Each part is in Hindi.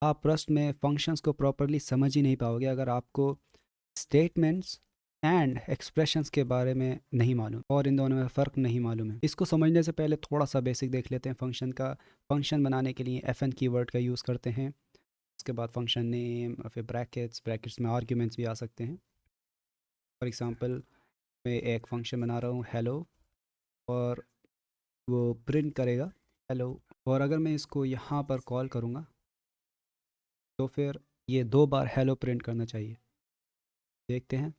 आप रस्ट में फंक्शंस को प्रॉपरली समझ ही नहीं पाओगे अगर आपको स्टेटमेंट्स एंड एक्सप्रेशंस के बारे में नहीं मालूम और इन दोनों में फ़र्क नहीं मालूम है। इसको समझने से पहले थोड़ा सा बेसिक देख लेते हैं फंक्शन का। फंक्शन बनाने के लिए एफ एन कीवर्ड का यूज़ करते हैं। उसके बाद फंक्शन नेम और फिर ब्रैकेट्स में आर्ग्यूमेंट्स भी आ सकते हैं। फॉर एग्ज़ाम्पल मैं एक फंक्शन बना रहा हूँ हेलो, और वो प्रिंट करेगा हेलो। और अगर मैं इसको यहाँ पर कॉल करूँगा तो फिर ये 2 बार हेलो प्रिंट करना चाहिए। देखते हैं,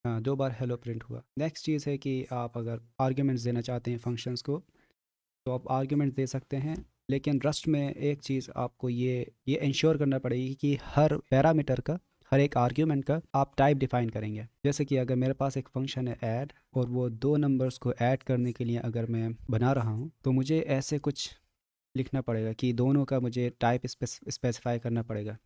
हाँ 2 बार हेलो प्रिंट हुआ। नेक्स्ट चीज़ है कि आप अगर आर्ग्यूमेंट्स देना चाहते हैं फंक्शंस को तो आप आर्ग्यूमेंट दे सकते हैं, लेकिन रस्ट में एक चीज़ आपको ये इंश्योर करना पड़ेगी कि हर पैरामीटर का, हर एक आर्ग्यूमेंट का आप टाइप डिफाइन करेंगे। जैसे कि अगर मेरे पास एक फंक्शन है ऐड, और वो 2 नंबर्स को ऐड करने के लिए अगर मैं बना रहा हूँ तो मुझे ऐसे कुछ लिखना पड़ेगा कि दोनों का मुझे टाइप स्पेसिफाई करना पड़ेगा।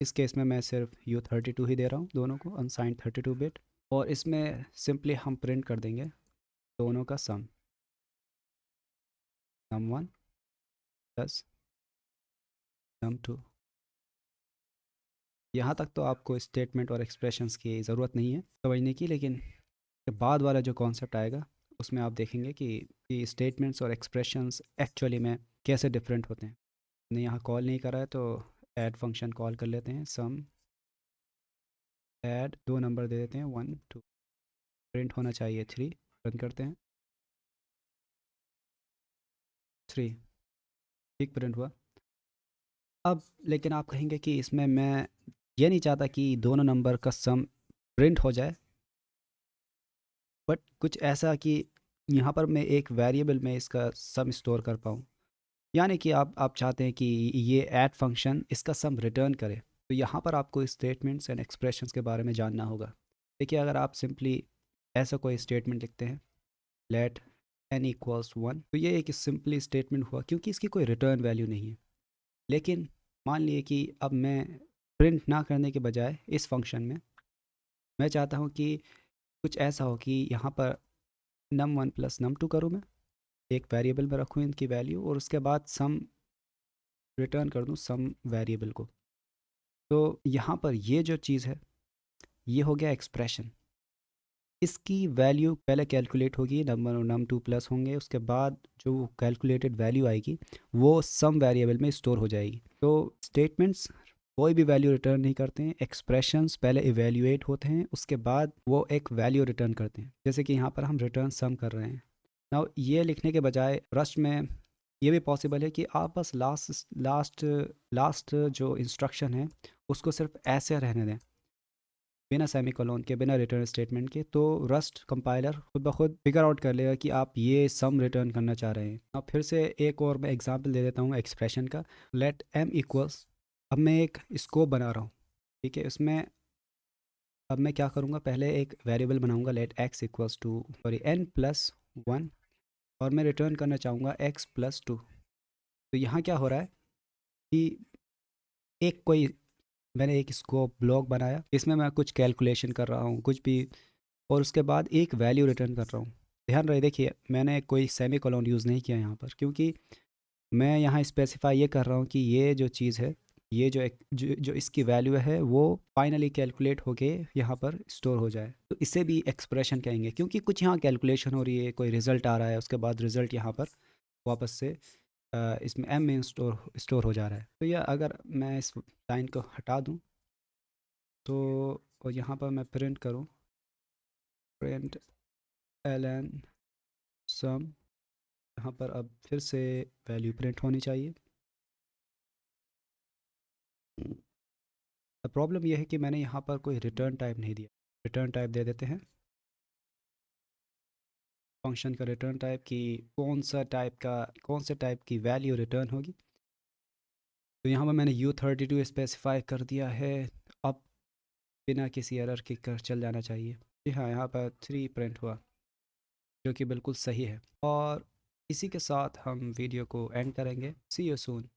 इस केस में मैं सिर्फ U32 ही दे रहा हूँ दोनों को, अनसाइंड 32 बिट, और इसमें सिंपली हम प्रिंट कर देंगे दोनों का sum 1 प्लस sum 2। यहाँ तक तो आपको स्टेटमेंट और एक्सप्रेशंस की ज़रूरत नहीं है समझने की, लेकिन बाद वाला जो कॉन्सेप्ट आएगा उसमें आप देखेंगे कि स्टेटमेंट्स और एक्सप्रेशंस एक्चुअली में कैसे डिफरेंट होते हैं। हमने यहाँ कॉल नहीं करा है तो ऐड फंक्शन कॉल कर लेते हैं, सम ऐड 2 नंबर दे देते हैं 1 2, प्रिंट होना चाहिए 3, रन करते हैं 3, ठीक प्रिंट हुआ। अब लेकिन आप कहेंगे कि इसमें मैं ये नहीं चाहता कि दोनों नंबर का सम प्रिंट हो जाए, बट कुछ ऐसा कि यहाँ पर मैं एक वेरिएबल में इसका सम स्टोर कर पाऊँ। यानी कि आप चाहते हैं कि ये ऐड फंक्शन इसका सम रिटर्न करे, तो यहाँ पर आपको स्टेटमेंट्स एंड एक्सप्रेशंस के बारे में जानना होगा। देखिए अगर आप सिंपली ऐसा कोई स्टेटमेंट लिखते हैं लेट n इक्वल्स 1, तो ये एक सिंपली स्टेटमेंट हुआ क्योंकि इसकी कोई रिटर्न वैल्यू नहीं है। लेकिन मान लिए कि अब मैं प्रिंट ना करने के बजाय इस फंक्शन में मैं चाहता हूँ कि कुछ ऐसा हो कि यहाँ पर num1 प्लस num2 करूँ, मैं एक वेरिएबल में रखूँ इनकी वैल्यू, और उसके बाद सम रिटर्न कर दूँ सम वेरिएबल को। तो यहाँ पर ये जो चीज़ है ये हो गया एक्सप्रेशन। इसकी वैल्यू पहले कैलकुलेट होगी, नम1 और num2 प्लस होंगे, उसके बाद जो कैलकुलेटेड वैल्यू आएगी वो सम वेरिएबल में स्टोर हो जाएगी। तो स्टेटमेंट्स कोई भी वैल्यू रिटर्न नहीं करते हैं, एक्सप्रेशंस पहले इवेल्युएट होते हैं उसके बाद वो एक वैल्यू रिटर्न करते हैं। जैसे कि यहाँ पर हम रिटर्न सम कर रहे हैं। नाउ ये लिखने के बजाय रस्ट में ये भी पॉसिबल है कि आप बस लास्ट जो इंस्ट्रक्शन है उसको सिर्फ ऐसे रहने दें, बिना सेमीकोलन के, बिना रिटर्न स्टेटमेंट के, तो रस्ट कंपाइलर खुद ब खुद फिगर आउट कर लेगा कि आप ये सम रिटर्न करना चाह रहे हैं। अब फिर से एक और मैं एग्जांपल दे देता हूँ एक्सप्रेशन का। लेट m इक्वल्स, अब मैं एक स्कोप बना रहा हूँ, ठीक है। उसमें अब मैं क्या करूँगा, पहले एक वेरिएबल बनाऊँगा let x equals to sorry n plus 1, और मैं रिटर्न करना चाहूँगा x प्लस 2। तो यहाँ क्या हो रहा है कि एक कोई मैंने एक स्कोप ब्लॉक बनाया, इसमें मैं कुछ कैलकुलेशन कर रहा हूँ कुछ भी, और उसके बाद एक वैल्यू रिटर्न कर रहा हूँ। ध्यान रहे, देखिए मैंने कोई सेमी कोलन यूज़ नहीं किया यहाँ पर, क्योंकि मैं यहाँ स्पेसिफाई ये कर रहा हूँ कि ये जो चीज़ है, ये जो इसकी वैल्यू है वो फाइनली कैलकुलेट होके यहाँ पर स्टोर हो जाए, तो इसे भी एक्सप्रेशन कहेंगे क्योंकि कुछ यहाँ कैलकुलेशन हो रही है, कोई रिज़ल्ट आ रहा है, उसके बाद रिज़ल्ट यहाँ पर वापस से इसमें एम में स्टोर हो जा रहा है। तो यह अगर मैं इस लाइन को हटा दूँ तो, और यहाँ पर मैं प्रिंट करूँ प्रिंट ln सम, यहाँ पर अब फिर से वैल्यू प्रिंट होनी चाहिए। प्रॉब्लम यह है कि मैंने यहाँ पर कोई रिटर्न टाइप नहीं दिया। रिटर्न टाइप दे देते हैं फंक्शन का रिटर्न टाइप कि कौन से टाइप की वैल्यू रिटर्न होगी। तो यहाँ पर मैंने U32 स्पेसिफाई कर दिया है। अब बिना किसी एरर के कर चल जाना चाहिए। जी हाँ, यहाँ पर 3 प्रिंट हुआ जो कि बिल्कुल सही है। और इसी के साथ हम वीडियो को एंड करेंगे। सी यू सून।